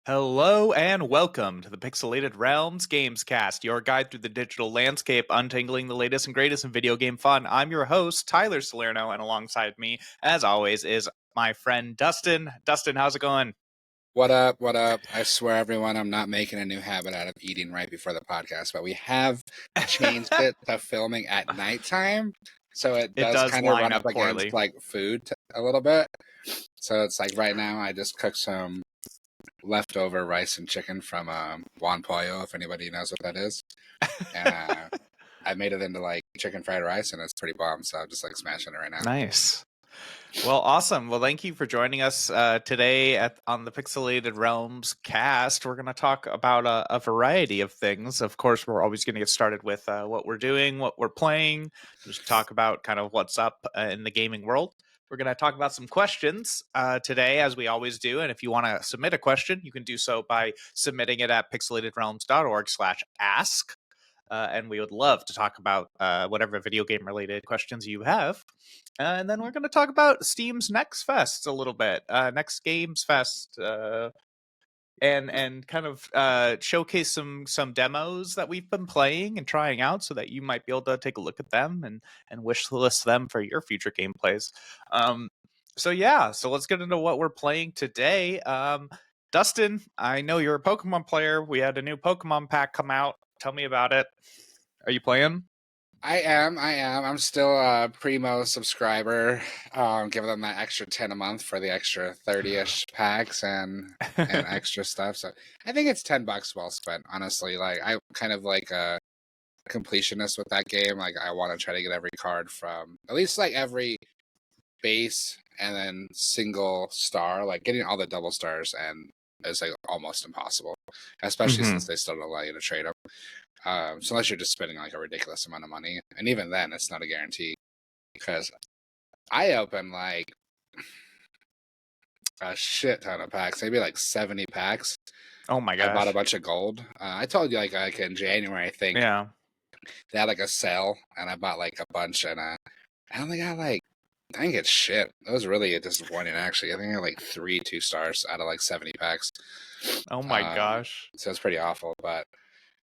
Hello and welcome to the Pixelated Realms Gamescast, your guide through the digital landscape, untangling the latest and greatest in video game fun. I'm your host, Tyler Salerno, and alongside me, as always, is my friend Dustin. Dustin, how's it going? What up? What up? I swear, everyone, I'm not making a new habit out of eating right before the podcast, but we have changed it to filming at nighttime. So it It does does kind of line run up up against poorly. like food a little bit. So it's like right now I just cooked some leftover rice and chicken from Juan Pollo, if anybody knows what that is. And I made it into like chicken fried rice and it's pretty bomb. So I'm just like smashing it right now. Nice. Well, awesome. Well, thank you for joining us today on the Pixelated Realms cast. We're going to talk about a variety of things. Of course, we're always going to get started with what we're doing, what we're playing, just talk about kind of what's up in the gaming world. We're going to talk about some questions today, as we always do. And if you want to submit a question, you can do so by submitting it at pixelatedrealms.org/ask. And we would love to talk about whatever video game related questions you have. And then we're going to talk about Steam's Next Fest a little bit, Next Games Fest, and kind of showcase some demos that we've been playing and trying out, so that you might be able to take a look at them and wish list them for your future gameplays. So let's get into what we're playing today. Dustin, I know you're a Pokemon player. We had a new Pokemon pack come out. Tell me about it. Are you playing? I am. I'm still a Primo subscriber. Giving them that extra 10 a month for the extra 30-ish packs and extra stuff. So I think it's $10 well spent, honestly. Like I'm kind of like a completionist with that game. Like I want to try to get every card from at least like every base and then single star. Like getting all the double stars and is like almost impossible, especially since they still don't allow you to trade them. So unless you're just spending like a ridiculous amount of money, and even then, it's not a guarantee. Because I opened like a shit ton of packs, maybe like 70 packs. Oh my I bought a gosh. bunch of gold. I told you like in January, I think Yeah. they had like a sale, and I bought like a bunch, and I only got like I think it's shit. It was really disappointing actually. I think I got like 3 2-stars out of like 70 packs. Oh my gosh. So it's pretty awful, but.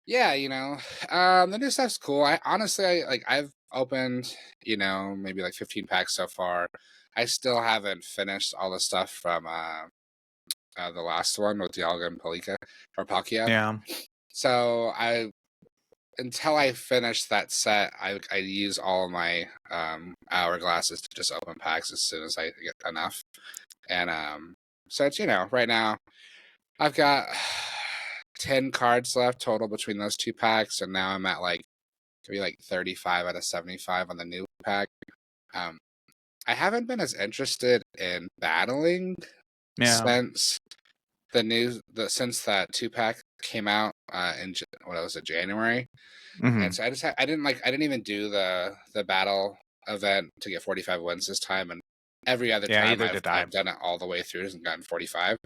Yeah, the new stuff's cool. I've opened, maybe like 15 packs so far. I still haven't finished all the stuff from the last one with Dialga and Palkia. Yeah. So until I finish that set, I use all of my hourglasses to just open packs as soon as I get enough. And so it's right now I've got 10 cards left total between those 2 packs, and now I'm at like maybe like 35 out of 75 on the new pack. I haven't been as interested in battling since since that 2-pack came out in January. And so I didn't even do the battle event to get 45 wins this time, and every other time I've done it all the way through and gotten 45.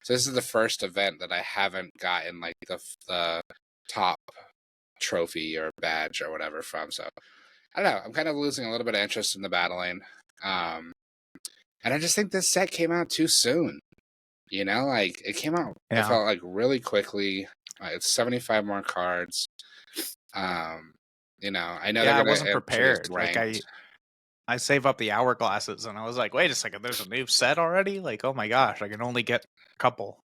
So this is the first event that I haven't gotten like the top trophy or badge or whatever from. So I don't know. I'm kind of losing a little bit of interest in the battling. And I just think this set came out too soon. Like it came out, it felt like really quickly. It's 75 more cards. I know. I wasn't prepared. Like I save up the hourglasses, and I was like, wait a second, there's a new set already? Like, oh my gosh, I can only get a couple.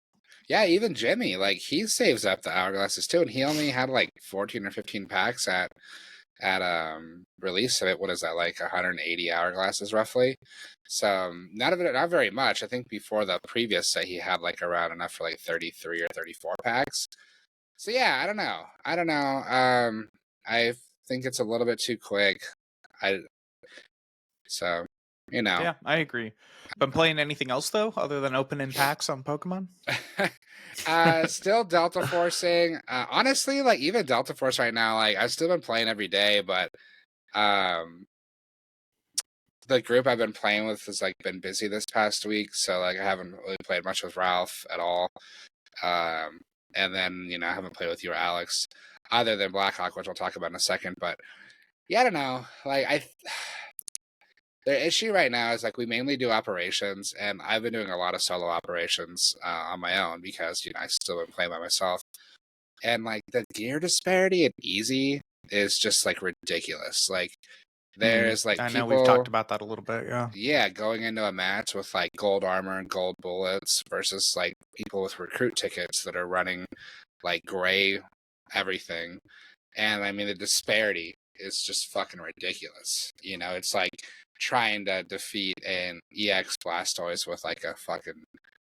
Yeah, even Jimmy, like he saves up the hourglasses too, and he only had like 14 or 15 packs at release of it. What is that, like 180 hourglasses roughly? So not very much. I think before the previous set he had like around enough for like 33 or 34 packs. So yeah, I don't know. I think it's a little bit too quick. Yeah, I agree. Been playing anything else though, other than opening packs on Pokemon? Still Delta Forcing. Honestly, like even Delta Force right now, like I've still been playing every day, but the group I've been playing with has like been busy this past week, so like I haven't really played much with Ralph at all. And then I haven't played with you or Alex, other than Blackhawk, which I'll talk about in a second. But yeah, I don't know. Like The issue right now is like we mainly do operations, and I've been doing a lot of solo operations on my own because I still been playing by myself. And like the gear disparity in easy is just like ridiculous. Like there's like I know we've talked people, about that a little bit. Yeah. yeah, going into a match with like gold armor and gold bullets versus like people with recruit tickets that are running like gray everything. And I mean, the disparity is just fucking ridiculous. It's like trying to defeat an EX Blastoise with like a fucking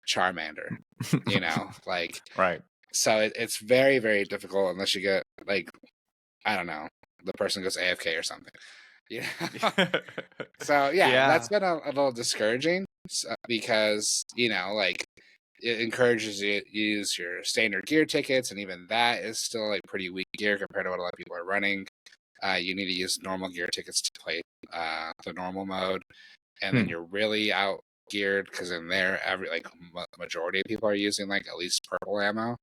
Charmander, like, Right. so it's very, very difficult unless you get like, I don't know, the person goes AFK or something. Yeah. So yeah, that's Yeah. been a little discouraging because, like it encourages you to use your standard gear tickets, and even that is still like pretty weak gear compared to what a lot of people are running. You need to use normal gear tickets to play the normal mode, and then you're really out geared because in there, every like majority of people are using like at least purple ammo.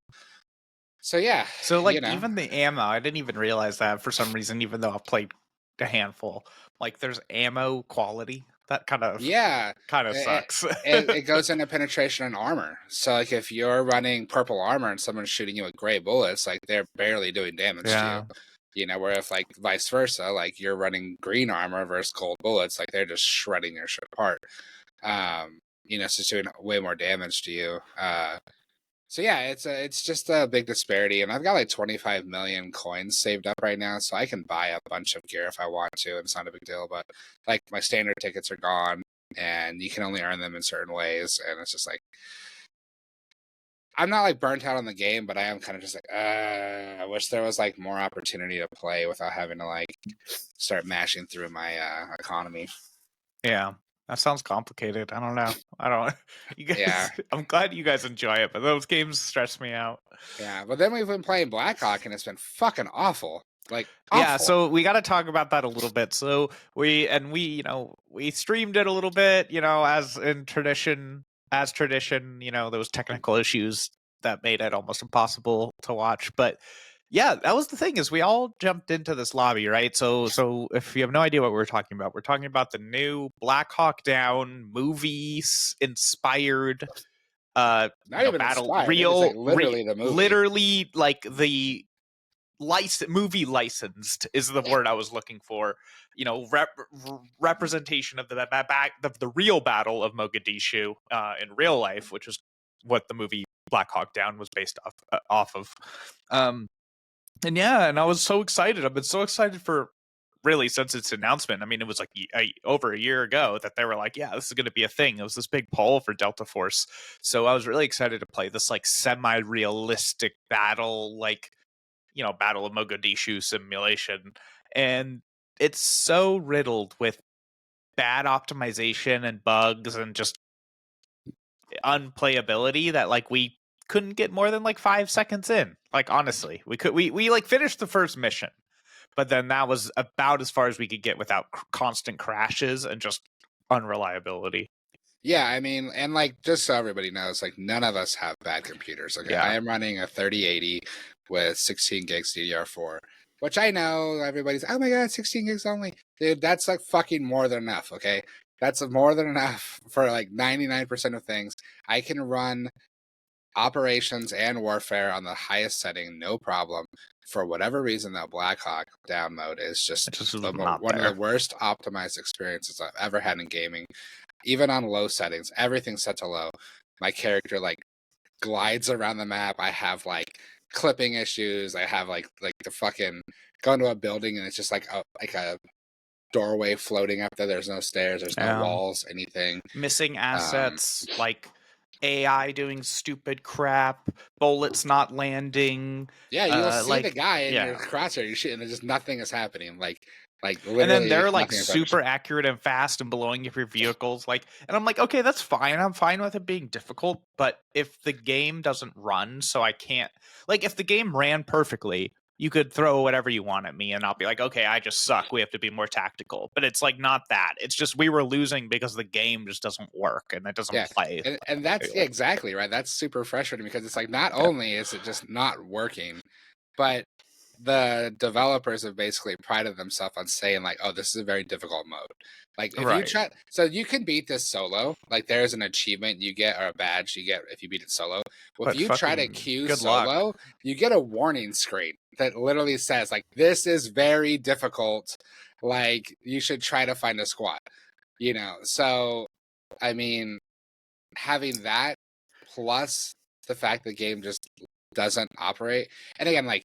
So yeah, So you like know, even the ammo, I didn't even realize that for some reason, even though I've played a handful. Like there's ammo quality. That yeah, kind of it, sucks. it goes into penetration and armor. So like if you're running purple armor and someone's shooting you with gray bullets, like they're barely doing damage to you. Yeah. Where if like vice versa, like you're running green armor versus gold bullets, like they're just shredding your shit apart. So it's doing way more damage to you. So yeah, it's just a big disparity, and I've got like 25 million coins saved up right now, so I can buy a bunch of gear if I want to, and it's not a big deal. But like my standard tickets are gone, and you can only earn them in certain ways, and it's just like I'm not like burnt out on the game, but I am kind of just like, I wish there was like more opportunity to play without having to like start mashing through my economy. Yeah. That sounds complicated. I don't know. I don't you Yeah, guys I'm glad you guys enjoy it, but those games stress me out. yeah. But then we've been playing Blackhawk, and it's been fucking awful, like Yeah, awful. so we got to talk about that a little bit. So we streamed it a little bit, as tradition, there was technical issues that made it almost impossible to watch. But yeah, that was the thing is we all jumped into this lobby, right? So if you have no idea what we're talking about, we're talking about the new Black Hawk Down movies inspired Not even battle inspired. It is like literally the movie. literally like the movie licensed is the word I was looking for. Representation of the real Battle of Mogadishu in real life, which is what the movie Black Hawk Down was based off of. And yeah, and I was so excited. I've been so excited for really since its announcement. I mean, it was like over a year ago that they were like, yeah, this is going to be a thing. It was this big poll for Delta Force. So I was really excited to play this like semi-realistic battle, like Battle of Mogadishu simulation. And it's so riddled with bad optimization and bugs and just unplayability that like we couldn't get more than like 5 seconds in. Like honestly, we like finished the first mission, but then that was about as far as we could get without constant crashes and just unreliability. Yeah, I mean, and like just so everybody knows, like none of us have bad computers. Okay, I Yeah. am running a 3080 with 16 gigs DDR4, which I know everybody's, oh my god, 16 gigs only, dude. That's like fucking more than enough. Okay, that's more than enough for like 99% of things. I can run operations and warfare on the highest setting, no problem. For whatever reason, though, Blackhawk down mode is just It just was not one of the there. worst optimized experiences I've ever had in gaming. Even on low settings, everything's set to low. My character like glides around the map. I have like clipping issues. I have like the fucking go into a building and it's just like a doorway floating up there. There's no stairs. There's no walls. Anything. Missing assets, like AI doing stupid crap, bullets not landing, Yeah, you'll see the like guy in your yeah. crosshair. You shoot, and there's just nothing is happening. Like And then literally they're like nothing is happening. super accurate and fast and blowing up your vehicles. Like, and I'm like, okay, that's fine. I'm fine with it being difficult. But if the game doesn't run, so I can't, like, if the game ran perfectly, you could throw whatever you want at me and I'll be like, okay, I just suck. We have to be more tactical. But it's like not that. It's just we were losing because the game just doesn't work and it doesn't Yeah, play. and that's yeah, exactly right. That's super frustrating because it's like not Yeah. only is it just not working, but the developers have basically prided themselves on saying like, "Oh, this is a very difficult mode." Like if you Right. try, so you can beat this solo. Like there's an achievement you get or a badge you get if you beat it solo. Well, if But you try to fucking queue good luck. solo, you get a warning screen that literally says like, "This is very difficult. Like you should try to find a squad." You know, so I mean, having that plus the fact the game just doesn't operate. And again, like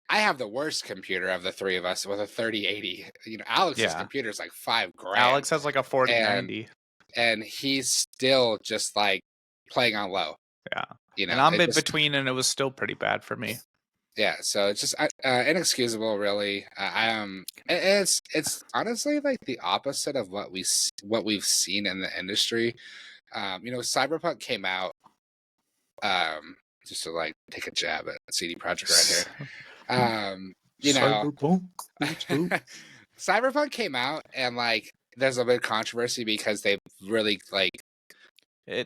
I have the worst computer of the three of us with a 3080. You know, Alex's Yeah. computer is like 5 grand, Alex has like a and 4090. he's still just like playing on low. Yeah. You And know, I'm it in just between and it was still pretty bad for me. yeah. So it's just inexcusable, really. It's honestly like the opposite of what we've seen in the industry. You know, Cyberpunk came out. Just to like take a jab at CD Projekt right here. You know, Cyberpunk. Let's go. Cyberpunk came out and like there's a bit of controversy because they really It like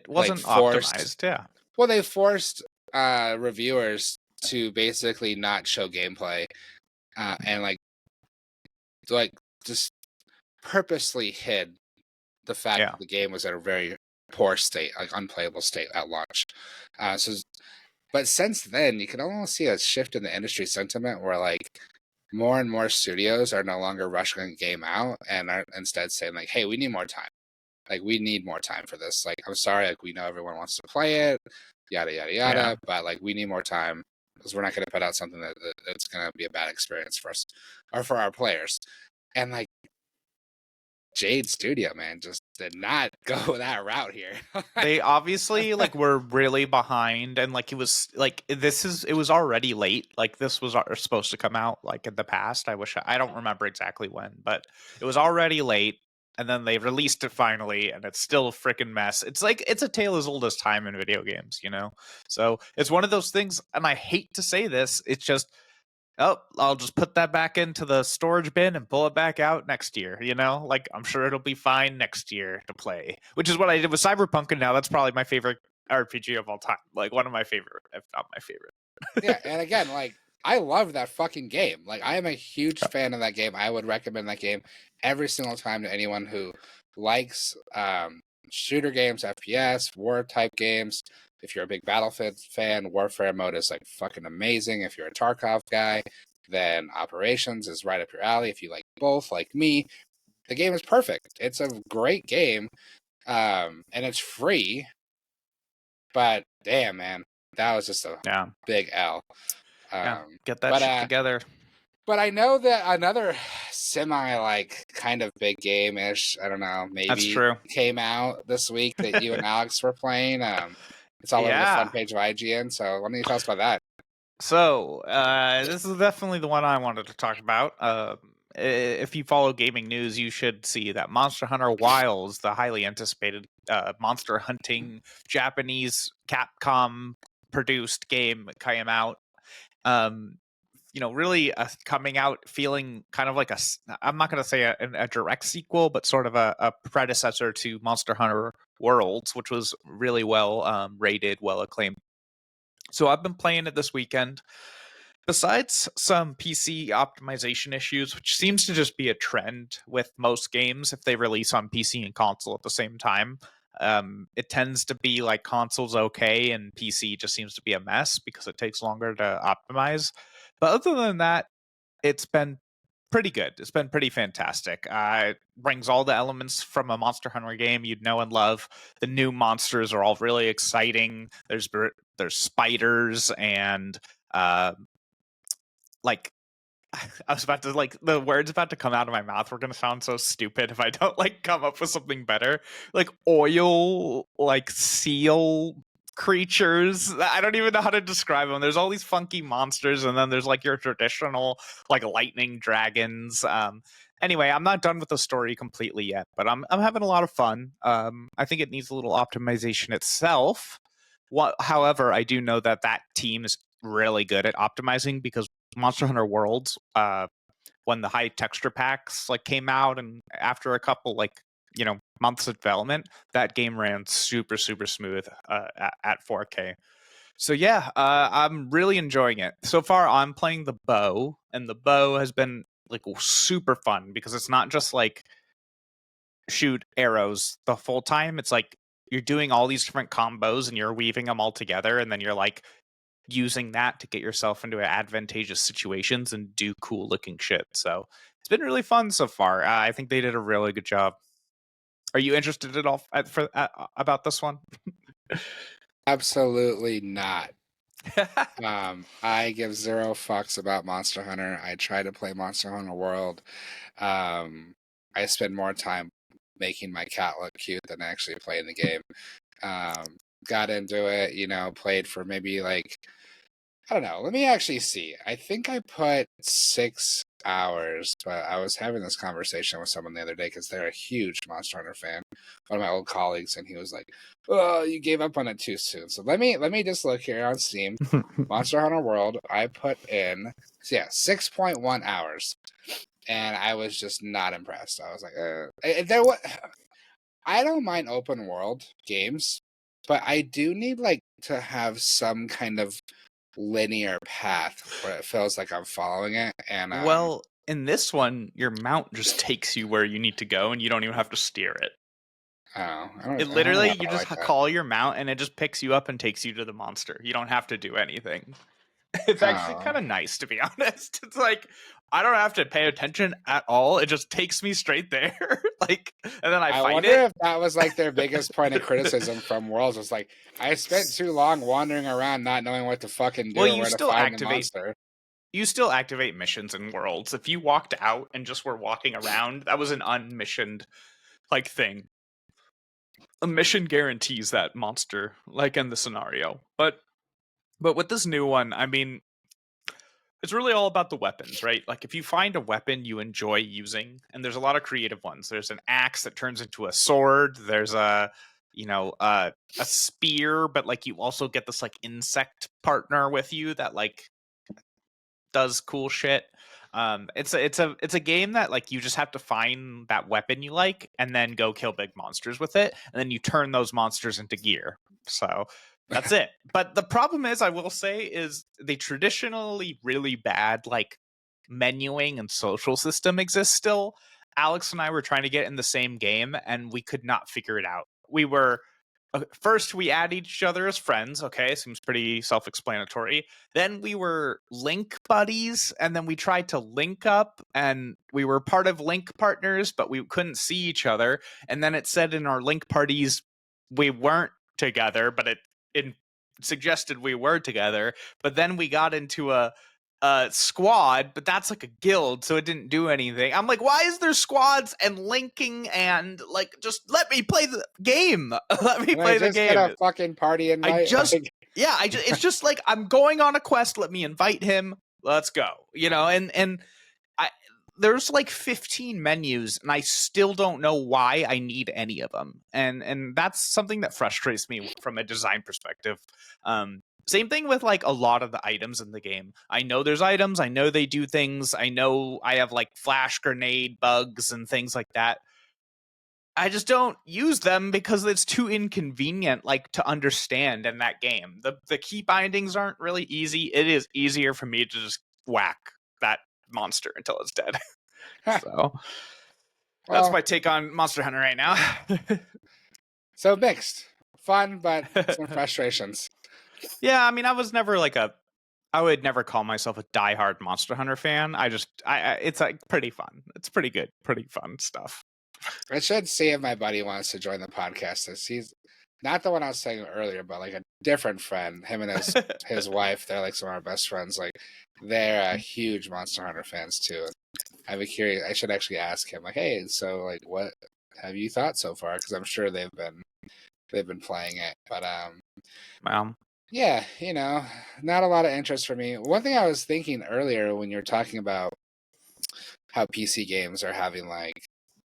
wasn't forced optimized. Yeah. well they forced reviewers to basically not show gameplay and like just purposely hid the fact Yeah. that the game was at a very poor state, like unplayable state at launch. So but since then, you can almost see a shift in the industry sentiment where like more and more studios are no longer rushing a game out and are instead saying like, "Hey, we need more time. Like, we need more time for this. Like, I'm sorry, like we know everyone wants to play it, yada yada Yeah. yada, but like we need more time because we're not going to put out something that's going to be a bad experience for us or for our players." And like Jade Studio, man, just did not go that route here. They obviously like were really behind, and like it was already late. Like this was supposed to come out like in the past. I don't remember exactly when, but it was already late, and then they released it finally, and it's still a freaking mess. It's like it's a tale as old as time in video games, you know. So it's one of those things, and I hate to say this, it's just oh, I'll just put that back into the storage bin and pull it back out next year. You know, like I'm sure it'll be fine next year to play, which is what I did with Cyberpunk, and now that's probably my favorite RPG of all time. Like one of my favorite, if not my Yeah, favorite. and again, like I love that fucking game. Like I am a huge fan of that game. I would recommend that game every single time to anyone who likes shooter games, FPS, war type games. If you're a big Battlefield fan, Warfare mode is like fucking amazing. If you're a Tarkov guy, then Operations is right up your alley. If you like both, like me, the game is perfect. It's a great game, and it's free. But damn, man, that was just a Yeah, big L. yeah, Um, get that but shit uh, together. but I know that another semi like kind of big game ish, I don't know, That's maybe true. came out this week that you and Alex were playing. It's all over the front Yeah. page of IGN. So why don't you tell us about that? So, this is definitely the one I wanted to talk about. If you follow gaming news, you should see that Monster Hunter Wilds, the highly anticipated monster hunting Japanese Capcom produced game, came out. Um, really coming out feeling kind of like I'm not going to say a direct sequel, but sort of a predecessor to Monster Hunter Worlds, which was really well rated, well acclaimed. So I've been playing it this weekend. Besides some PC optimization issues, which seems to just be a trend with most games if they release on PC and console at the same time, it tends to be like console's okay and PC just seems to be a mess because it takes longer to optimize. But other than that, it's been pretty good. It's been pretty fantastic. It brings all the elements from a Monster Hunter game you'd know and love. The new monsters are all really exciting. There's spiders and uh, like I was about to like the words about to come out of my mouth were gonna sound so stupid if I don't like come up with something better. Like oil, like seal creatures. I don't even know how to describe them. There's all these funky monsters, and then there's like your traditional like lightning dragons. Anyway, I'm not done with the story completely yet, but I'm having a lot of fun. I think it needs a little optimization itself. However, I do know that that team is really good at optimizing because Monster Hunter Worlds, when the high texture packs like came out, and after a couple months of development, that game ran super super smooth at 4K. So yeah, I'm really enjoying it so far. I'm playing the bow, and the bow has been like super fun because it's not just like shoot arrows the full time. It's like you're doing all these different combos and you're weaving them all together, and then you're like using that to get yourself into advantageous situations and do cool looking shit. So it's been really fun so far. I think they did a really good job. Are you interested at all about this one? Absolutely not. I give zero fucks about Monster Hunter. I try to play Monster Hunter World. Um, I spend more time making my cat look cute than actually playing the game. Um, got into it, played for maybe like, I don't know. Let me actually see. I think I put 6 hours, but I was having this conversation with someone the other day because they're a huge Monster Hunter fan. One of my old colleagues, and he was like, "Oh, you gave up on it too soon." So let me just look here on Steam. Monster Hunter World. I put in, so yeah, 6.1 hours, and I was just not impressed. I was like, there what? I don't mind open world games, but I do need like to have some kind of linear path where it feels like I'm following it. And Well, in this one, your mount just takes you where you need to go, and you don't even have to steer it. oh, It I don't literally, know if you I just like that. call your mount, and it just picks you up and takes you to the monster. You don't have to do anything. It's actually Oh, kind of nice, to be honest. It's like I don't have to pay attention at all. It just takes me straight there, like, and then I I fight wonder it. if that was like their biggest point of criticism from Worlds was like, I spent too long wandering around not knowing what to fucking do Well, or where to find the monster. you still activate missions in worlds. If you walked out and just were walking around, that was an unmissioned like thing. A mission guarantees that monster, like in the scenario. But with this new one, I mean, it's really all about the weapons, right? Like if you find a weapon you enjoy using, and there's a lot of creative ones. There's an axe that turns into a sword. There's a spear, but like you also get this like insect partner with you that like does cool shit. It's a game that like you just have to find that weapon you like and then go kill big monsters with it, and then you turn those monsters into gear. So that's it. But the problem is, I will say, is the traditionally really bad like menuing and social system exists still. Alex and I were trying to get in the same game and we could not figure it out. We were first we add each other as friends. Okay, seems pretty self-explanatory. Then we were link buddies, and then we tried to link up, and we were part of link partners, but we couldn't see each other. And then it said in our link parties we weren't together, but it suggested we were together. But then we got into a squad, but that's like a guild, so it didn't do anything. I'm like, why is there squads and linking and like just let me play the game. Let me And I play the just get a game. fucking party I invite. just Like, yeah, I just it's just like I'm going on a quest, let me invite him. Let's go. And I there's like 15 menus and I still don't know why I need any of them. And that's something that frustrates me from a design perspective. Same thing with like a lot of the items in the game. I know there's items, I know they do things, I know I have like flash grenade bugs and things like that. I just don't use them because it's too inconvenient, like to understand in that game. The key bindings aren't really easy. It is easier for me to just whack that monster until it's dead. So that's well, my take on Monster Hunter right now. so mixed. Fun, but some frustrations. Yeah, I mean, I would never call myself a diehard Monster Hunter fan. It's like pretty fun. It's pretty good, pretty fun stuff. I should see if my buddy wants to join the podcast. Since he's not the one I was saying earlier, but like a different friend. Him and his wife, they're like some of our best friends. Like they're huge Monster Hunter fans too. I'd be curious. I should actually ask him, like, hey, so like, what have you thought so far? Because I'm sure they've been playing it, but Well, yeah, not a lot of interest for me. One thing I was thinking earlier when you were talking about how PC games are having like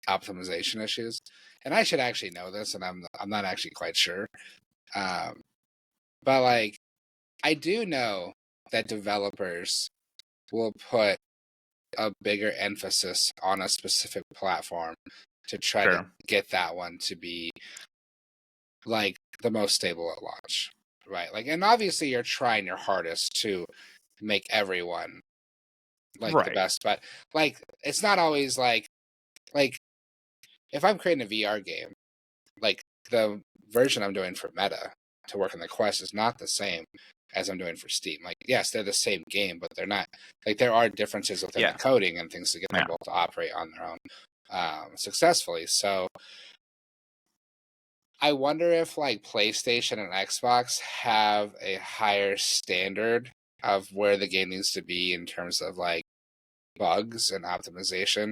optimization issues, and I should actually know this, and I'm not actually quite sure, um, but like I do know that developers will put a bigger emphasis on a specific platform to try to sure. get that one to be like the most stable at launch. right? Like, and obviously you're trying your hardest to make everyone like the Right. best, but like it's not always like if I'm creating a VR game, like the version I'm doing for Meta to work on the Quest is not the same as I'm doing for Steam. Like, yes, they're the same game, but they're not. Like, there are differences within the Yeah. coding and things to get them Yeah. both to operate on their own successfully. So I wonder if like PlayStation and Xbox have a higher standard of where the game needs to be in terms of like bugs and optimization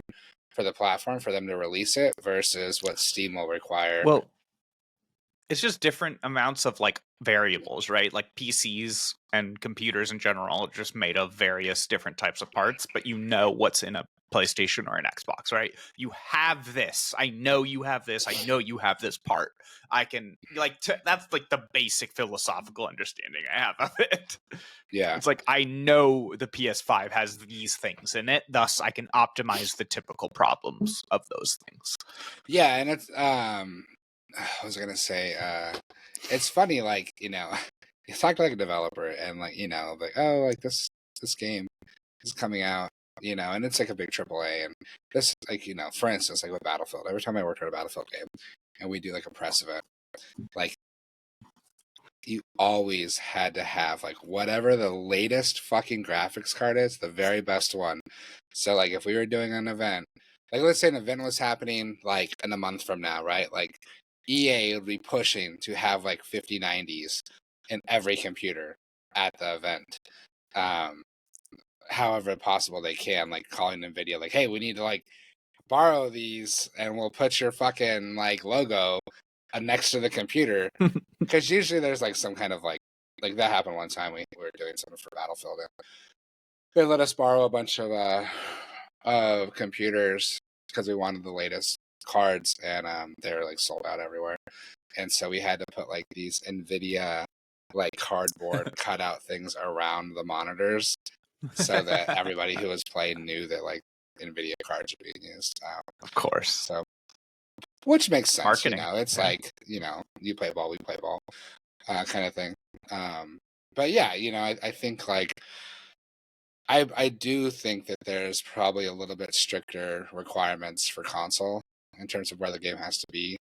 for the platform for them to release it versus what Steam will require. Well, it's just different amounts of like variables, right? Like PCs and computers in general are just made of various different types of parts, but you know what's in a PlayStation or an Xbox, right? You have this. I know you have this. I know you have this part. I can like that's like the basic philosophical understanding I have of it. Yeah. It's like I know the PS5 has these things in it, thus I can optimize the typical problems of those things. Yeah, and it's what was I gonna say? It's funny, like, you know, you talk to like a developer and like, you know, like, oh, like this game is coming out, you know, and it's like a big AAA and this like, you know, for instance, like with Battlefield, every time I work on a Battlefield game and we do like a press event, like you always had to have like whatever the latest fucking graphics card is, the very best one. So like if we were doing an event, like let's say an event was happening like in a month from now, right? Like EA would be pushing to have like 5090s in every computer at the event. Um, however possible they can, like calling NVIDIA like, hey, we need to like borrow these and we'll put your fucking like logo next to the computer because usually there's like some kind of like that happened one time we were doing something for Battlefield and they let us borrow a bunch of computers because we wanted the latest cards and they were like sold out everywhere and so we had to put like these NVIDIA like cardboard cutout things around the monitors so that everybody who was playing knew that like NVIDIA cards were being used. Of course. So which makes sense, Marketing. you know. It's Yeah. like, you know, you play ball, we play ball, kind of thing. But yeah, you know, I think like I do think that there's probably a little bit stricter requirements for console in terms of where the game has to be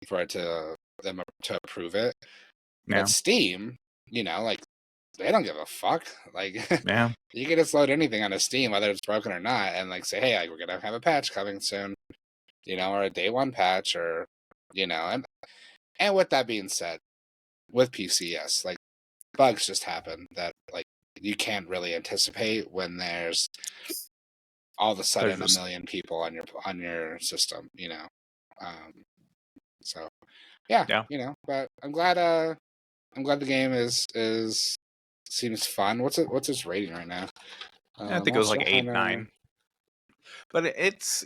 for it to them to approve it. Yeah. But Steam, you know, like they don't give a fuck. Like Yeah. you can just load anything onto Steam, whether it's broken or not, and like say, hey, like, we're gonna have a patch coming soon, you know, or a day one patch, or you know, and with that being said, with PC, yes, like bugs just happen that like you can't really anticipate when there's all of a There's sudden a just million people on your system, you know. So yeah, yeah. you know, but I'm glad the game is seems fun. What's its rating right now? I think it I'll was like check on 8, 9. But it's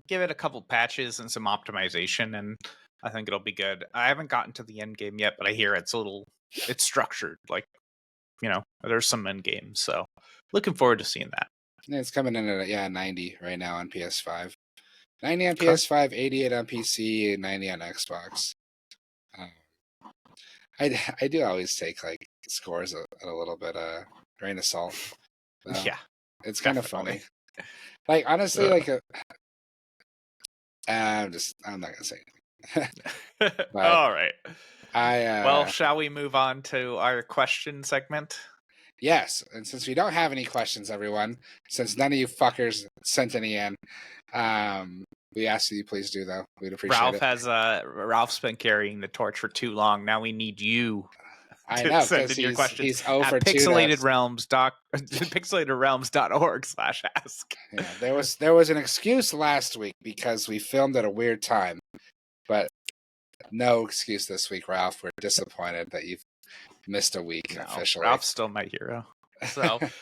give it a couple patches and some optimization, and I think it'll be good. I haven't gotten to the end game yet, but I hear it's structured. Like there's some end games, so looking forward to seeing that. it's coming in at 90 right now on PS5. 90 on Okay. PS5, 88 on PC, and 90 on Xbox. Um, I do always take like scores a little bit grain of salt. Though. Yeah, It's kind of definitely. funny. Like honestly, Uh, like I'm not gonna say anything. But All right. I Well, shall we move on to our question segment? yes, and since we don't have any questions, everyone, since none of you fuckers sent any in, we ask that you please do though. We'd appreciate it. Ralph's been carrying the torch for too long. Now we need you I to know send because in your questions he's over at to us. pixelatedrealms.org/ask. Yeah, there was an excuse last week because we filmed at a weird time, but no excuse this week, Ralph. We're disappointed that you've missed a week No, officially. Ralph's still my hero.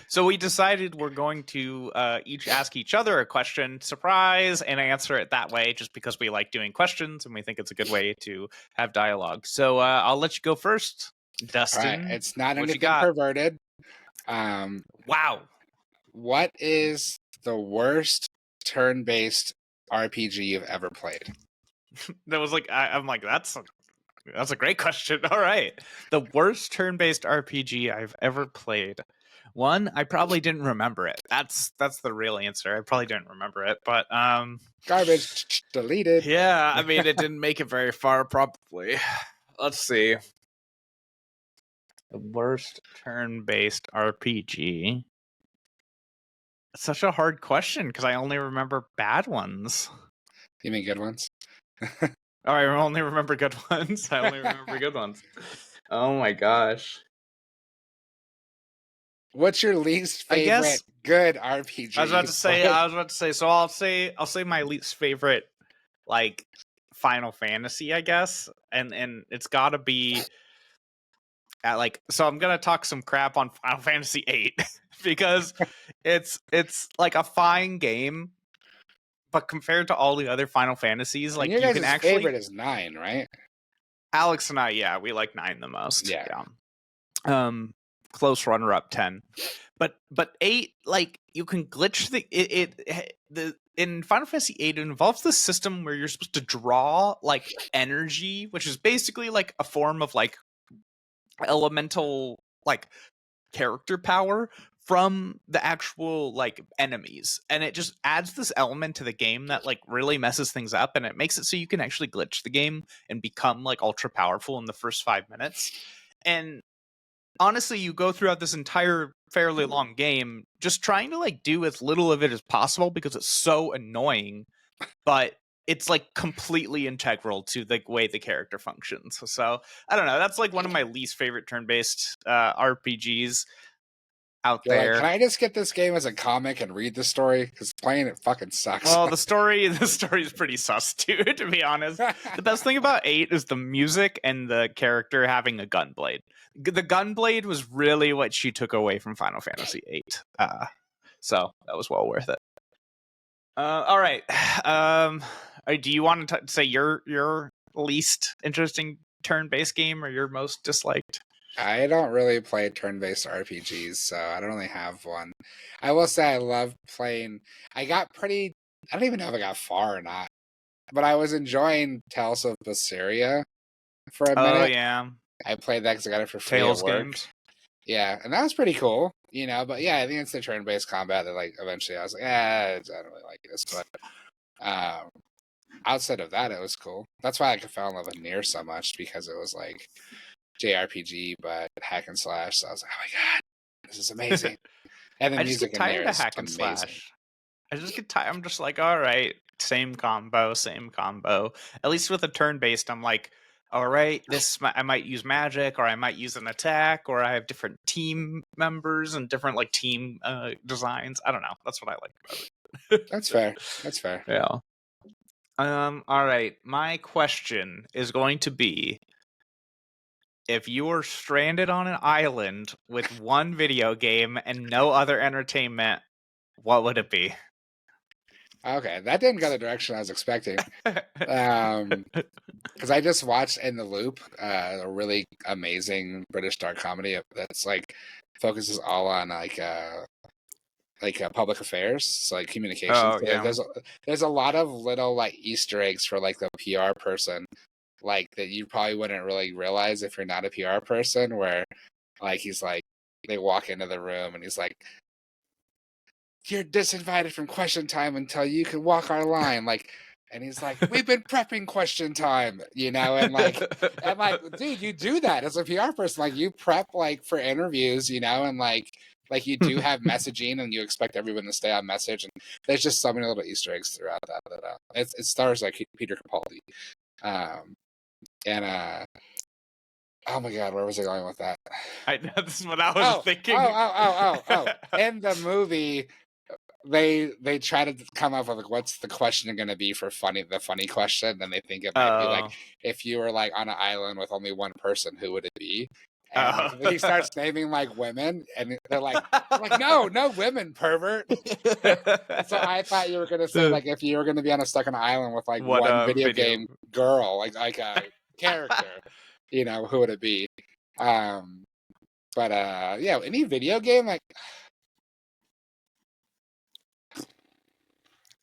So we decided we're going to each ask each other a question, surprise, and answer it that way, just because we like doing questions and we think it's a good way to have dialogue. So I'll let you go first, All right, Dustin. it's not What you anything got? perverted. Wow. What is the worst turn-based RPG you've ever played? That was like I'm like that's That's a great question. All right. The worst turn-based RPG I've ever played. One, I probably didn't remember it. That's the real answer. I probably didn't remember it, but Garbage. Deleted. yeah, I mean it didn't make it very far probably. Let's see. The worst turn-based RPG. It's such a hard question because I only remember bad ones. You mean good ones? Oh, I only remember good ones. I only remember good ones. Oh my gosh. What's your least I favorite guess good RPG I was about to you've say. played? I was about to say. So I'll say my least favorite, like Final Fantasy, I guess, and it's got to be at like. So I'm gonna talk some crap on Final Fantasy VIII because it's like a fine game, but compared to all the other Final Fantasies, And like your you can guys' actually. favorite is 9, right? Alex and I, yeah, we like 9 the most. Yeah. Yeah. Close runner up 10. But 8, like you can glitch the in Final Fantasy 8 it involves this system where you're supposed to draw like energy, which is basically like a form of like elemental like character power from the actual like enemies, and it just adds this element to the game that like really messes things up, and it makes it so you can actually glitch the game and become like ultra powerful in the first 5 minutes. And honestly, you go throughout this entire fairly long game just trying to like do as little of it as possible because it's so annoying, but it's like completely integral to the way the character functions. So I don't know, that's like one of my least favorite turn-based RPGs out You're like, can there. I just get this game as a comic and read the story? Because playing it fucking sucks. Well, the story is pretty sus too, to be honest. The best thing about 8 is the music and the character having a gunblade. The gunblade was really what she took away from Final Fantasy 8. So that was well worth it. All right. Do you want to say your least interesting turn-based game or your most disliked? I don't really play turn-based RPGs, so I don't really have one. I will say I love playing. I got pretty. I don't even know if I got far or not, but I was enjoying Tales of Berseria for a Oh minute. yeah, I played that because I got it for free at Tales work. games. Yeah, and that was pretty cool, you know. But yeah, I think it's the turn-based combat that like eventually I was like, I don't really like this. But um, outside of that, it was cool. That's why I fell in love with Nier so much because it was like JRPG but hack and slash. So I was like, oh my god, this is amazing. And the I just music get in Nier tired of is hack and amazing. slash. I just get tired. I'm just like, all right, same combo, same combo. At least with a turn based, I'm like, all right, I might use magic, or I might use an attack, or I have different team members and different like team designs. I don't know. That's what I like about That's fair. That's fair. it. Yeah. All right. My question is going to be: if you were stranded on an island with one video game and no other entertainment, what would it be? Okay, that didn't go the direction I was expecting. Because I just watched In the Loop, a really amazing British dark comedy that's like focuses all on public affairs, so like communications. Oh So, like, yeah. there's a lot of little like Easter eggs for like the PR person, like that you probably wouldn't really realize if you're not a PR person. Where like he's like they walk into the room and he's like, "You're disinvited from question time until you can walk our line." Like, and he's like, "We've been prepping question time, you know," and like, dude, you do that as a PR person. Like, you prep like for interviews, you know, and like you do have messaging, and you expect everyone to stay on message. And there's just so many little Easter eggs throughout that. It stars like Peter Capaldi, um, and oh my god, where was I going with that? I know this is what I was Oh, thinking. In the movie, they try to come up with like what's the question going to be for the funny question, and they think it might be like, Oh. if you were like on an island with only one person, who would it be? And like Oh. he starts naming like women, and they're like no women, pervert. So I thought you were gonna say like if you were gonna be stuck on an island with like What one a video video. game girl, like a character, you know, who would it be? Um, but yeah, any video game like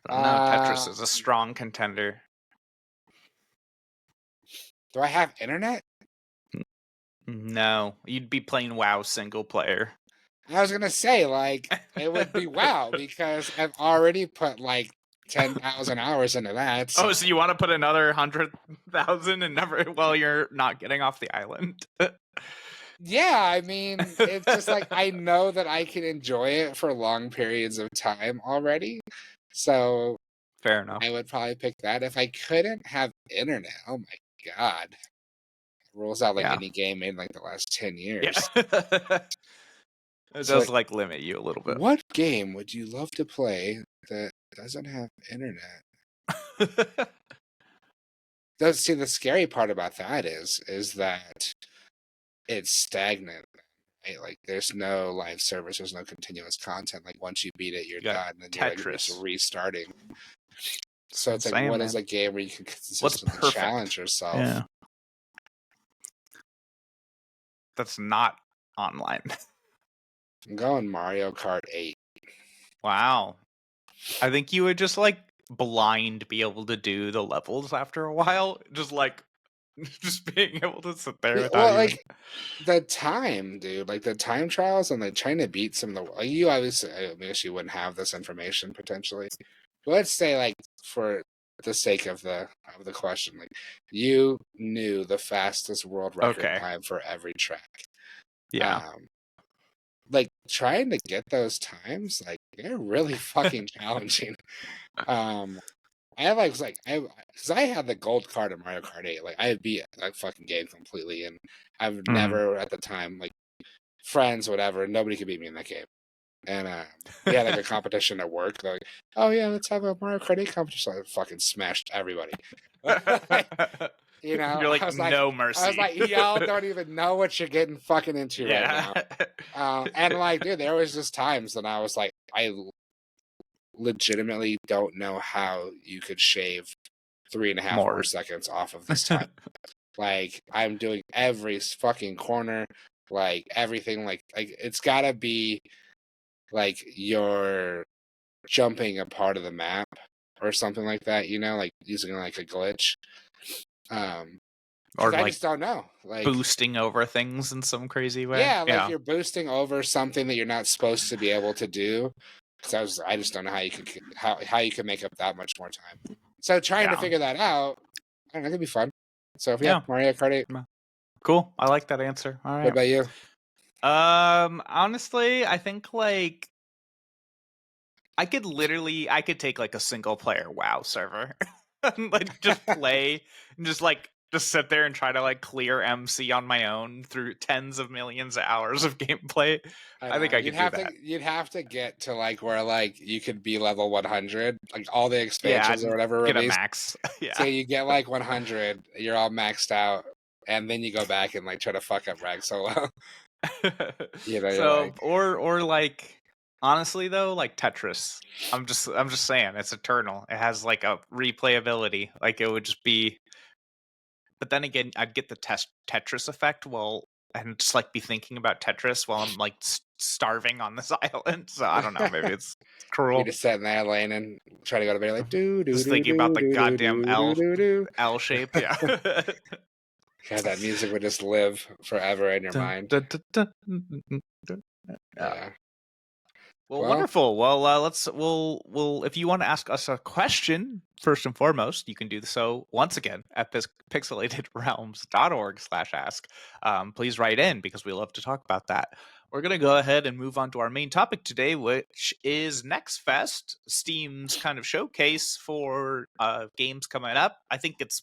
I don't know. Tetris uh is a strong contender. Do I have internet? No, you'd be playing WoW single player. I was gonna say, like, it would be WoW because I've already put like 10,000 hours into that. Oh, So so you want to put another 100,000 and never? Well, you're not getting off the island. yeah, I mean, it's just like I know that I can enjoy it for long periods of time already. So Fair enough. I would probably pick that. If I couldn't have internet, oh my God. Rules out like Yeah. any game made in like the last 10 Yeah. years. It So does like, like limit you a little bit. what game would you love to play that doesn't have internet? See, the scary part about that is that it's stagnant, right? Like there's no live service, there's no continuous content. Like once you beat it, you're You got done, and you're like just Tetris. restarting. That's So what I'm it's like, saying, what is man. a game where you can What's consistently challenge perfect? yourself? Yeah. That's not online. I'm going Mario Kart 8. Wow. I think you would just like blind be able to do the levels after a while. Just like just being able to sit there without Well, even. like the time, dude, like the time trials and like trying to beat some of the like, you obviously, I guess you wouldn't have this information potentially. But let's say like for the sake of the question, like you knew the fastest world record Okay. time for every track. Yeah. Um like trying to get those times, like they're really fucking challenging. Um I was like because I had the gold card in Mario Kart 8. Like I beat that fucking game completely, and I've Mhm. never at the time like friends whatever. Nobody could beat me in that game. And we had like a competition at work. They're like, oh yeah, let's have a Mario Kart 8 competition. I fucking smashed everybody. You know, You're like no I was mercy. like, y'all don't even know what you're getting fucking into right Yeah. now. And like, dude, there was just times that I was like, I legitimately don't know how you could shave 3.5 more More. seconds off of this time. Like I'm doing every fucking corner, like everything, like it's gotta be like you're jumping a part of the map or something like that, you know, like using like a glitch. Or Because I like just don't know. Like boosting over things in some crazy way. yeah, like Yeah. you're boosting over something that you're not supposed to be able to do. Because I just don't know how you could how you could make up that much more time. So trying to Yeah. figure that out, I don't know, that'd be fun. So yeah, Yeah. Mario Kart 8. Cool. I like that answer. All What right. about you? Honestly, I think like I could take like a single player WoW server and like just play and just sit there and try to like clear MC on my own through tens of millions of hours of gameplay. I I think know I could do that. you'd have to get to like where like you could be level 100, like all the Yeah, expansions or I'd whatever get a released. max. So Yeah. you get like 100, you're all maxed out, and then you go back and like try to fuck up Rag Solo. You know, you're So like, or like honestly though, like Tetris. I'm just saying it's eternal. It has like a replayability. Like it would just be but then again, I'd get the Tetris effect while and just like be thinking about Tetris while I'm like starving on this island. So I don't know, maybe it's you're cruel. just sitting there laying and trying to go to bed, like do do Just do thinking about do the do do goddamn do do do do. L shape. Yeah. God, that music would just live forever in your Dun, mind. dun, dun, dun, dun, dun, dun. Yeah. Yeah. Well, Well, wonderful. Well, we'll if you want to ask us a question first and foremost, you can do so once again at pixelatedrealms.org/ask. Please write in because we love to talk about that. We're gonna go ahead and move on to our main topic today, which is Next Fest, Steam's kind of showcase for games coming up. I think it's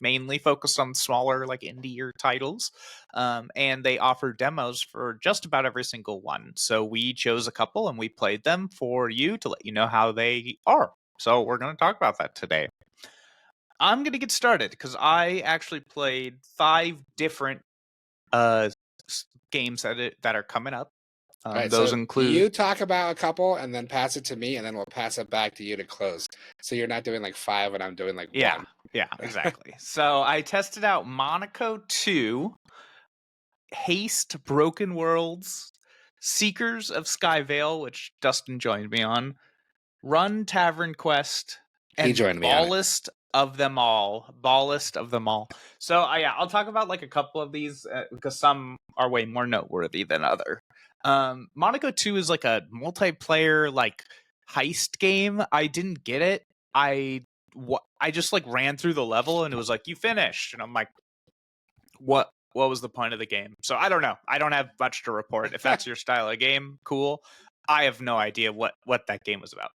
mainly focused on smaller like indie titles, and they offer demos for just about every single one. So we chose a couple and we played them for you to let you know how they are. So we're going to talk about that today. I'm going to get started because I actually played 5 different uh, games that are coming up. all right, Those so include you talk about a couple and then pass it to me, and then we'll pass it back to you to close. So you're not doing like five, and I'm doing like yeah, one. yeah, exactly. So I tested out Monaco 2, Haste, Broken Worlds, Seekers of Skyvale, which Dustin joined me on, Run Tavern Quest, He and joined me on it. Ballast of them all, ballest of them all. So yeah, I'll talk about like a couple of these because some are way more noteworthy than other. Monaco 2 is like a multiplayer like heist game. I didn't get it. I just like ran through the level and it was like you finished, and I'm like, what was the point of the game? So I don't know. I don't have much to report. If that's your style of game, cool. I have no idea what that game was about.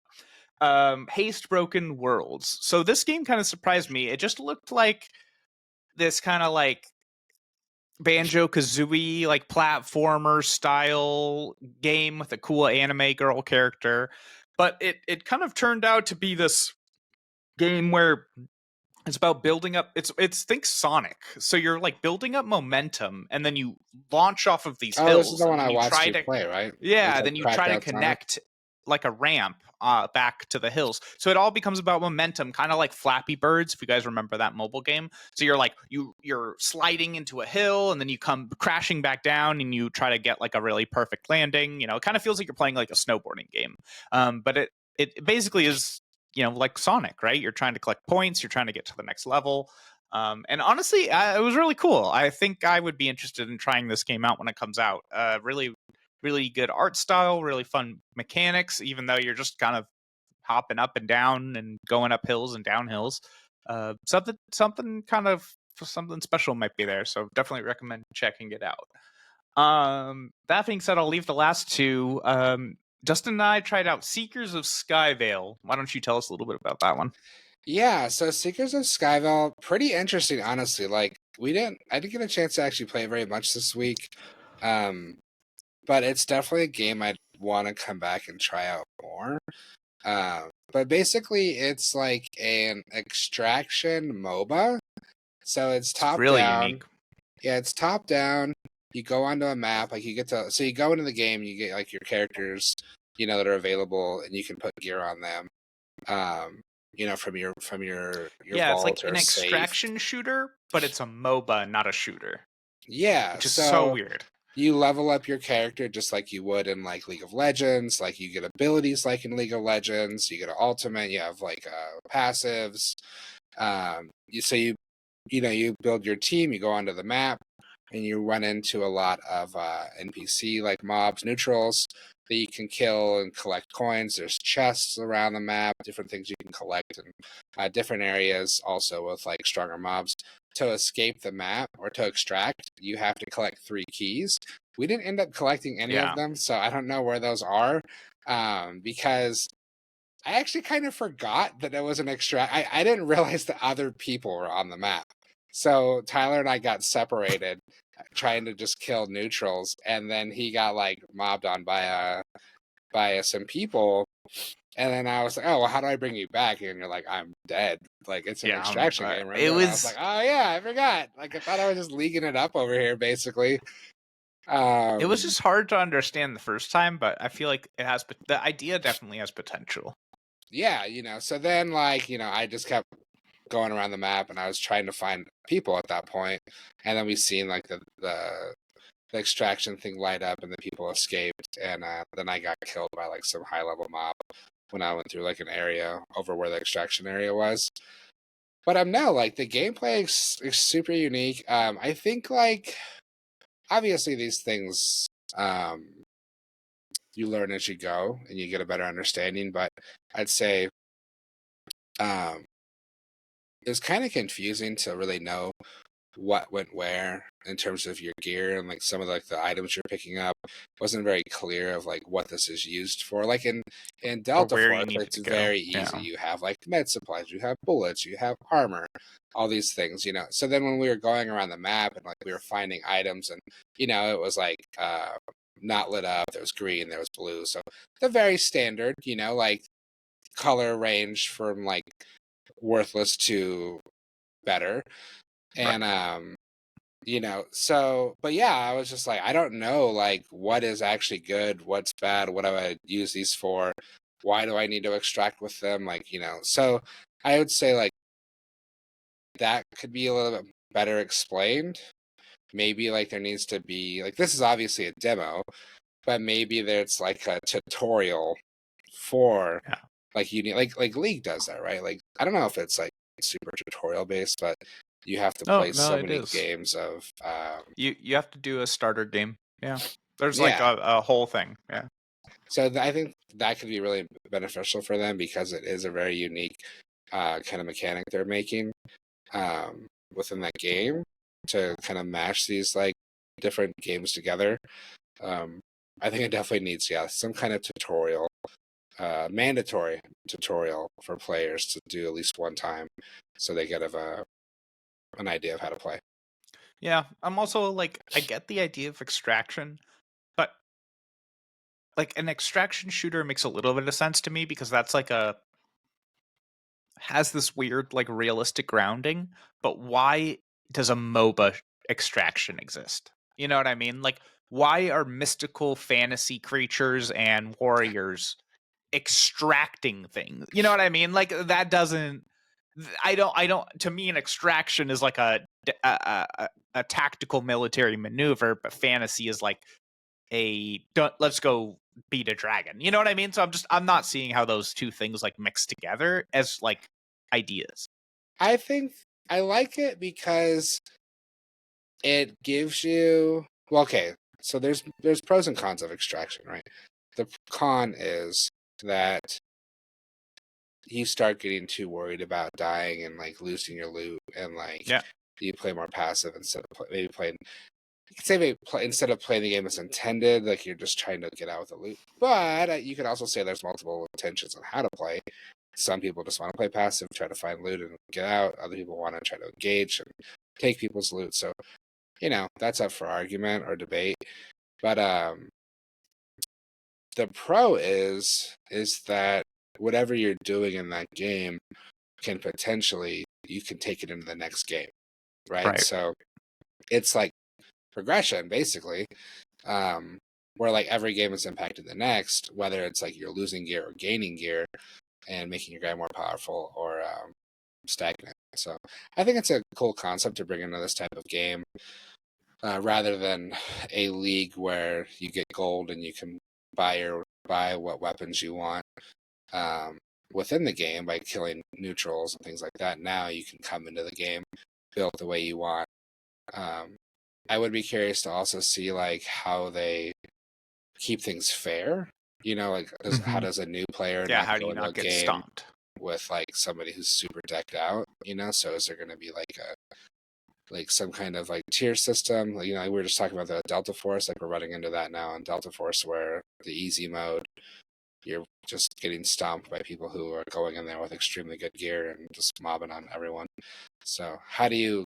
Haste Broken Worlds. So this game kind of surprised me. It just looked like this kind of like Banjo Kazooie like platformer style game with a cool anime girl character, but it kind of turned out to be this game where it's about building up. It's think Sonic. So you're like building up momentum, and then you launch off of these Oh, this is hills, the and one then I you watched try you to play, right? It was yeah, like then you try cracked to out Sonic. connect like a ramp back to the hills. So it all becomes about momentum, kind of like Flappy Birds, if you guys remember that mobile game. So you're like you're sliding into a hill and then you come crashing back down and you try to get like a really perfect landing. You know, it kind of feels like you're playing like a snowboarding game. But it basically is, you know, like Sonic, right? You're trying to collect points, you're trying to get to the next level. And honestly, it was really cool. I think I would be interested in trying this game out when it comes out. Really good art style, really fun mechanics, even though you're just kind of hopping up and down and going up hills and down hills. Something kind of something special might be there, so definitely recommend checking it out. That being said, I'll leave the last two. Justin and I tried out Seekers of Skyvale. Why don't you tell us a little bit about that one? Yeah, so Seekers of Skyvale, pretty interesting, honestly. Like I didn't get a chance to actually play very much this week. Um, but it's definitely a game I'd want to come back and try out more. But basically, it's like an extraction MOBA. So it's It's top really down. unique. Yeah, it's top down. You go onto a map, like so you go into the game, you get like your characters, that are available, and you can put gear on them. Um, from your Yeah, it's like vault an or safe. extraction shooter, but it's a MOBA, not a shooter, Yeah, which is so so weird. you level up your character just like you would in like League of Legends. Like you get abilities like in League of Legends. You get an ultimate. You have like passives. You build your team. You go onto the map, and you run into a lot of NPC like mobs, neutrals that you can kill and collect coins. There's chests around the map, different things you can collect in different areas. Also with like stronger mobs. To escape the map or to extract, you have to collect 3 keys. We didn't end up collecting any of Yeah, them, so I don't know where those are, because I actually kind of forgot that it was an extract. I didn't realize that other people were on the map. So Tyler and I got separated trying to just kill neutrals, and then he got like mobbed on by some people. And then I was like, "Oh, well, how do I bring you back?" And you're like, "I'm dead. Like it's an yeah. extraction game, It remember?" And I was like, was "Oh yeah, I forgot. Like I thought I was just leaguing it up over here, basically." Um, just hard to understand the first time, but I feel like the idea definitely has potential. yeah, So then, like, I just kept going around the map, and I was trying to find people at that point, and then we seen like the extraction thing light up, and the people escaped, and then I got killed by like some high level mob when I went through like an area over where the extraction area was. But I'm now like the gameplay is super unique. I think like obviously these things you learn as you go and you get a better understanding. But I'd say um, it was kind of confusing to really know what went where in terms of your gear, and like some of like the items you're picking up wasn't very clear of like what this is used for. Like in Or Delta where Force, you needed it's to go. very easy. Yeah. You have like med supplies, you have bullets, you have armor, all these things. So then when we were going around the map and like we were finding items, and it was like not lit up, there was green, there was blue, so the very standard, like color range from like worthless to better. Right. And but yeah, I was just like, I don't know, like, what is actually good, what's bad, what do I use these for? Why do I need to extract with them? Like, so I would say, like, that could be a little bit better explained. Maybe, like, there needs to be, like, this is obviously a demo, but maybe there's, like, a tutorial for, Yeah. like, you need, like League does that, right? Like, I don't know if it's, like, super tutorial based, but you have to Oh play no, so it many is. games of You have to do a starter game. Yeah, there's like yeah. a whole thing. Yeah, So I think that could be really beneficial for them because it is a very unique kind of mechanic they're making within that game to kind of mash these like different games together. Um, I think it definitely needs some kind of tutorial, mandatory tutorial for players to do at least one time, so they get an idea of how to play. yeah. I'm also like, I get the idea of extraction, but like an extraction shooter makes a little bit of sense to me because that's like a has this weird like realistic grounding, but why does a MOBA extraction exist? You know what I mean? Like why are mystical fantasy creatures and warriors extracting things? You know what I mean? Like that doesn't I don't to me an extraction is like a tactical military maneuver, but fantasy is like let's go beat a dragon. You know what I mean? So I'm not seeing how those two things like mix together as like ideas. I think I like it because it gives you well, okay. So there's pros and cons of extraction, right? The con is that you start getting too worried about dying and like losing your loot, and like Yeah. you play more passive instead of maybe playing. You could say maybe instead of playing the game as intended, like you're just trying to get out with the loot. But you could also say there's multiple intentions on how to play. Some people just want to play passive, try to find loot and get out. Other people want to try to engage and take people's loot. So that's up for argument or debate. But the pro is that whatever you're doing in that game can potentially you can take it into the next game, right? Right. So it's like progression basically, where like every game is impacted the next, whether it's like you're losing gear or gaining gear and making your guy more powerful or stagnant. So I think it's a cool concept to bring into this type of game, rather than a league where you get gold and you can buy what weapons you want um, within the game by killing neutrals and things like that. Now you can come into the game built the way you want. Um, I would be curious to also see like how they keep things fair. Like how Hmm. does a new player Yeah. not How do go you into a not get game stomped? with like somebody who's super decked out? So is there going to be like some kind of like tier system? Like, we were just talking about the Delta Force. Like we're running into that now in Delta Force, where the easy mode you're just getting stomped by people who are going in there with extremely good gear and just mobbing on everyone. So how do you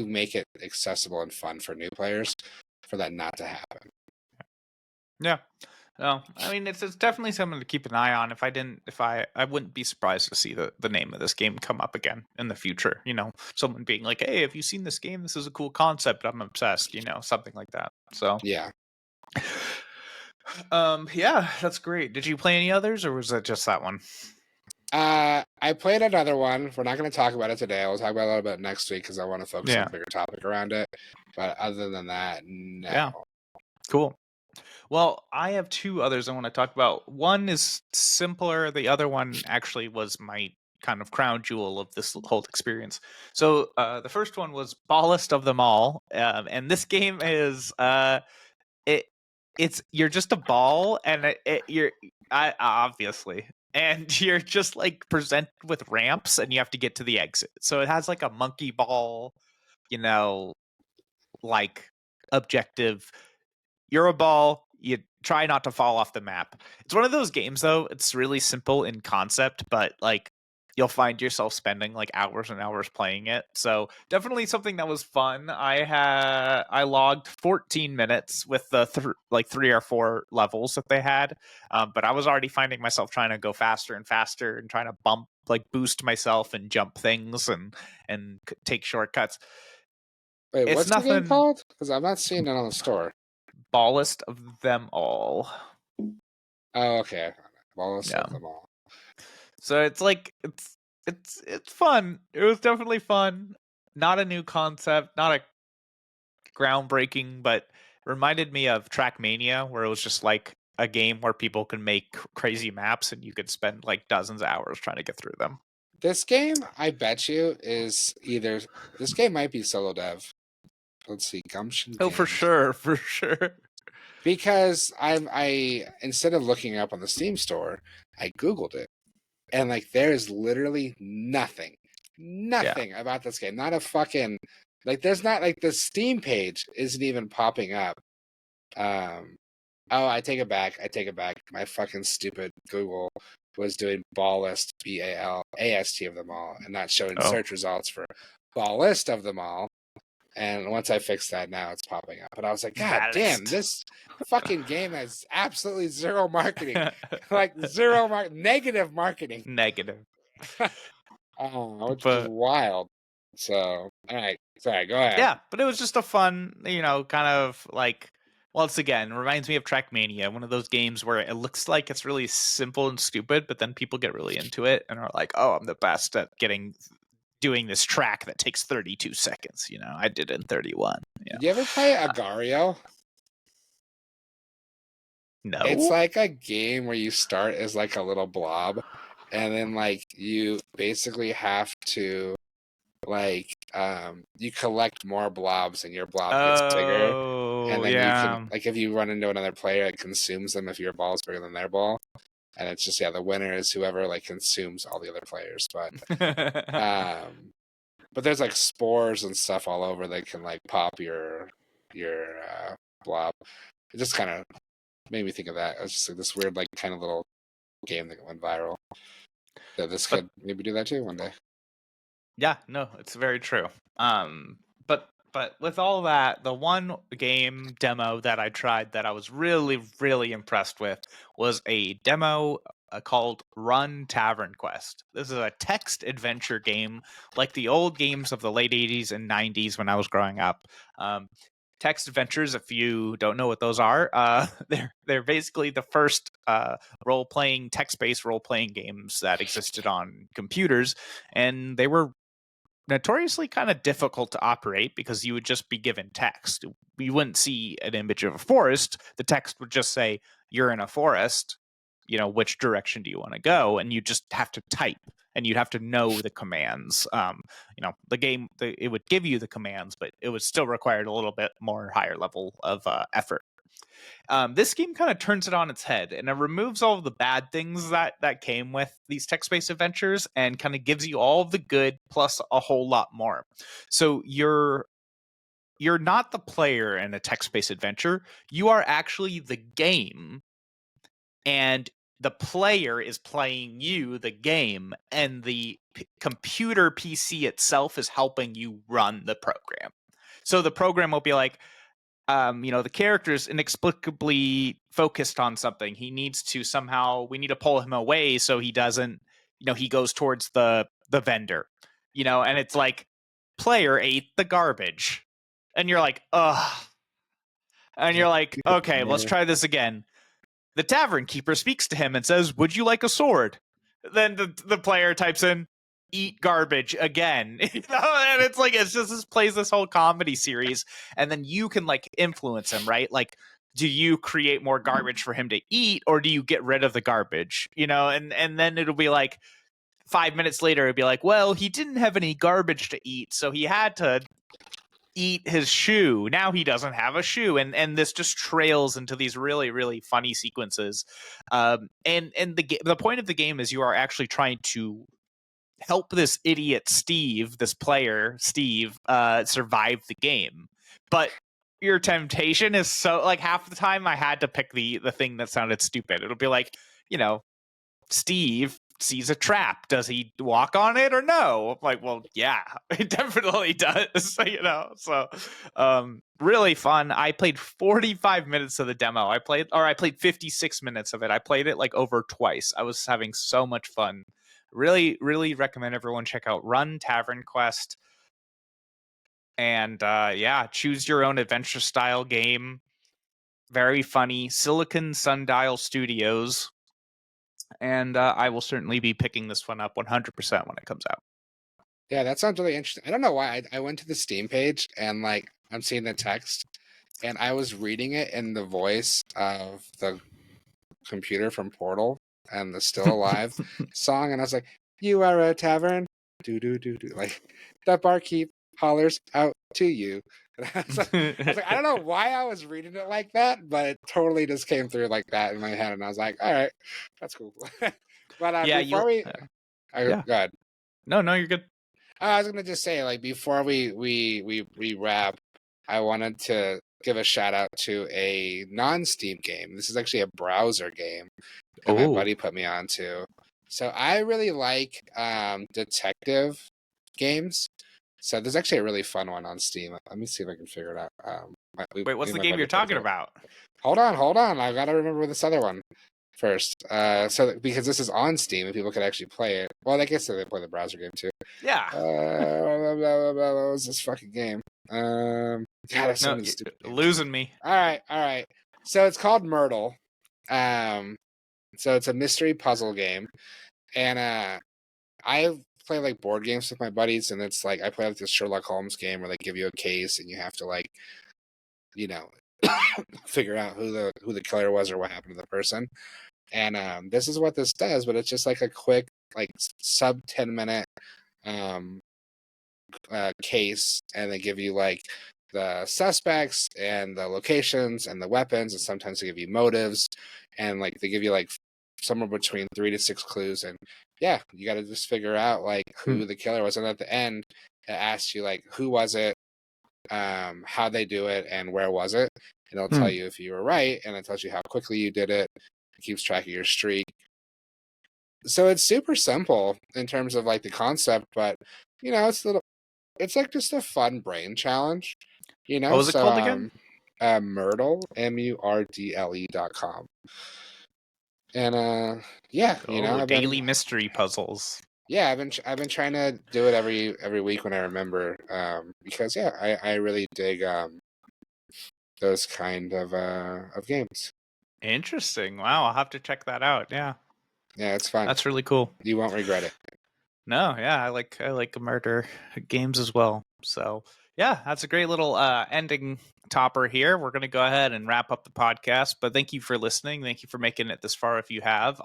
make it accessible and fun for new players for that not to happen? Yeah. No, I mean it's definitely something to keep an eye on. If I wouldn't be surprised to see the name of this game come up again in the future. Someone being like, "Hey, have you seen this game? This is a cool concept. I'm obsessed." Something like that. So, Yeah. yeah, that's great. Did you play any others, or was that just that one? I played another one. We're not going to talk about it today. We'll talk about it a little bit next week because I want to focus on Yeah, a bigger topic around it. But other than that, yeah, no. cool. Well, I have two others I want to talk about. One is simpler. The other one actually was my kind of crown jewel of this whole experience. So the first one was Ballest of them all, and this game is it it's you're just a ball, and obviously, and you're just like presented with ramps, and you have to get to the exit. So it has like a monkey ball, you know, like objective. You're a ball. You try not to fall off the map. It's one of those games, though. It's really simple in concept, but like you'll find yourself spending like hours and hours playing it. So definitely something that was fun. I logged 14 minutes with the like 3 or 4 levels that they had, but I was already finding myself trying to go faster and faster and trying to boost myself and jump things and take shortcuts. Wait, It's what's the game nothing. called? Because I'm not seeing it on the store. Ballest of them all. Oh, okay. Wallace Yeah. of them all. So it's like it's fun. It was definitely fun. Not a new concept, not a groundbreaking, but reminded me of Trackmania, where it was just like a game where people can make crazy maps and you could spend like dozens of hours trying to get through them. This game, I bet you, is either this game might be solo dev. Let's see, Gumption Oh, for Games. sure, for sure. Because I instead of looking it up on the Steam store, I Googled it. And like there's literally nothing. Yeah. Nothing about this game. Not a fucking like there's not like the Steam page isn't even popping up. Oh, I take it back. I take it back. My fucking stupid Google was doing ball list BALAST of them all and not showing Oh, search results for ball list of them all. And once I fixed that, now it's popping up. But I was like, God damn, ballast. this fucking game has absolutely zero marketing. Like zero negative marketing. Negative. Which is But wild. So, all right. Sorry, go ahead. yeah, but it was just a fun, kind of like, once again, reminds me of Trackmania, one of those games where it looks like it's really simple and stupid, but then people get really into it and are like, oh, I'm the best at doing this track that takes 32 seconds. I did it in 31. Yeah. Did you ever play Agario? It's No. like a game where you start as like a little blob, and then like you basically have to like you collect more blobs and your blob gets bigger. And Oh, then you can, yeah. like, if you run into another player, it consumes them if your ball is bigger than their ball. And it's just, yeah, the winner is whoever, like, consumes all the other players. But there's, like, spores and stuff all over that can, like, pop your blob. It just kind of made me think of that. It was just like this weird, like, kind of little game that went viral. So this But could maybe do that too one day. yeah, no, it's very true. But with all that, the one game demo that I tried that I was really, really impressed with was a demo called Run Tavern Quest. This is a text adventure game like the old games of the late 80s and 90s when I was growing up. Text adventures, if you don't know what those are, they're basically the first role-playing, text-based role-playing games that existed on computers, and they were notoriously kind of difficult to operate because you would just be given text. You wouldn't see an image of a forest. The text would just say, you're in a forest, which direction do you want to go? And you just have to type and you'd have to know the commands. The game, it would give you the commands, but it would still require a little bit more higher level of effort. This game kind of turns it on its head and it removes all of the bad things that came with these text-based adventures and kind of gives you all of the good plus a whole lot more. So you're not the player in a text-based adventure. You are actually the game, and the player is playing you, the game, and the computer PC itself is helping you run the program. So the program will be like, the character is inexplicably focused on something. He needs to we need to pull him away so he doesn't, he goes towards the vendor, and it's like, player ate the garbage. And you're like, ugh. And you're like, okay, let's try this again. The tavern keeper speaks to him and says, would you like a sword? Then the player types in, eat garbage again. And it's like, plays this whole comedy series, and then you can like influence him, right? Like, do you create more garbage for him to eat, or do you get rid of the garbage? And then it'll be like 5 minutes later, it'd be like, well, he didn't have any garbage to eat, so he had to eat his shoe. Now he doesn't have a shoe, and this just trails into these really, really funny sequences. And the point of the game is you are actually trying to help this idiot Steve, this player Steve, survive the game. But your temptation is so, like, half the time I had to pick the thing that sounded stupid. It'll be like, Steve sees a trap. Does he walk on it or no? I'm like, well, yeah, it definitely does. So really fun. I played 45 minutes of the demo. I played 56 minutes of it. I played it like over twice. I was having so much fun. Really, really recommend everyone check out Run Tavern Quest. And choose your own adventure style game. Very funny. Silicon Sundial Studios. And I will certainly be picking this one up 100% when it comes out. Yeah, that sounds really interesting. I don't know why. I went to the Steam page and like I'm seeing the text and I was reading it in the voice of the computer from Portal and the Still Alive song, and I was like, You are a tavern. Do do do do. Like the barkeep hollers out to you. And I don't know why I was reading it like that, but it totally just came through like that in my head, and I was like, all right, that's cool. But Yeah, before you. we, Yeah. go ahead. No, you're good. I was gonna just say, like, before we wrap, I wanted to give a shout out to a non-Steam game. This is actually a browser game that my Oh, buddy put me onto. So I really like detective games. So there's actually a really fun one on Steam. Let me see if I can figure it out. wait, Me what's and the my game buddy you're played it talking together. about? Hold on. I gotta remember this other one first. Because this is on Steam and people can actually play it. Well, I guess they play the browser game too. Yeah. What was this fucking game? God, there's so No, many you're stupid games. losing me. All right. So it's called Myrtle. So it's a mystery puzzle game, and I play like board games with my buddies, and it's like I play like this Sherlock Holmes game where they give you a case and you have to like, you know, figure out who the killer was or what happened to the person. And this is what this does, but it's just like a quick like sub 10 minute um case, and they give you like the suspects and the locations and the weapons, and sometimes they give you motives, and like they give you like somewhere between 3 to 6 clues, and yeah, you got to just figure out like Hmm. who the killer was, and at the end it asks you like who was it, how they do it, and where was it, and it'll tell you if you were right, and it tells you how quickly you did it. It keeps track of your streak. So it's super simple in terms of like the concept, but it's like just a fun brain challenge, What was it So called again? Myrtle, Murdle.com. And yeah, Oh, daily mystery puzzles. I've been trying to do it every week when I remember, because yeah, I really dig those kind of games. Interesting. Wow, I'll have to check that out. Yeah, Yeah, it's fun. that's really cool. You won't regret it. No, yeah, I like murder games as well. So yeah, that's a great little ending topper here. We're gonna go ahead and wrap up the podcast. But thank you for listening. Thank you for making it this far if you have.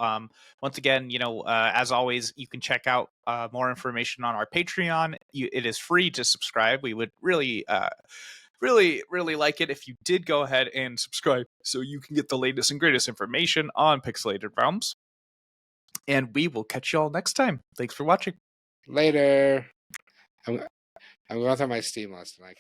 Once again, as always, you can check out more information on our Patreon. It is free to subscribe. We would really like it if you did go ahead and subscribe so you can get the latest and greatest information on Pixelated Realms. And we will catch you all next time. Thanks for watching. Later. I'm going through my Steam list, and I can